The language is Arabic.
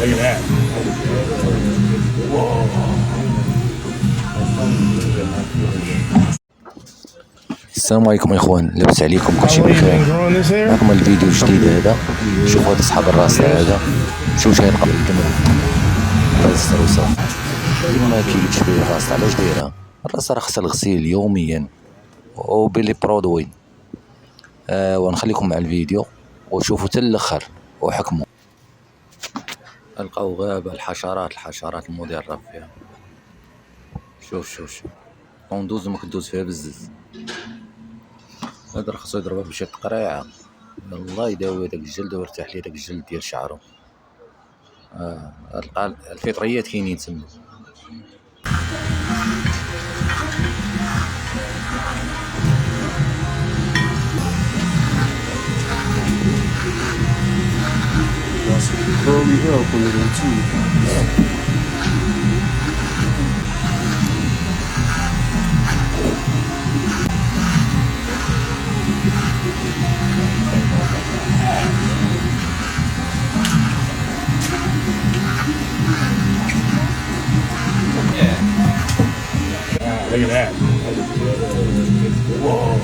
Look at that. السلام عليكم يا اخوان، لاباس عليكم؟ كلشي How long you been بخير؟ growing this hair? معكم الفيديو الجديد هذا. شوفوا هذا اصحاب الراس هذا، شوف شحال قبل الجمل. الله يستر وصافي. كيما كيتشبه الراس علاش دايرها؟ الراس راه خصها الغسيل يوميا وبلي برودوي. ونخليكم مع الفيديو وشوفوا حتى الاخر وحكموا. القاو غابة الحشرات المضرة فيها. شوف كندوز ما كدوز فيها بزز. هذا راه خصو يضربها بشي تقريعة، يلا يداوي داك الجلد ويرتاح ليه داك الجلد ديال شعرو. الفطريات كاينين تما. curly hair up under them too. Look at that. Whoa.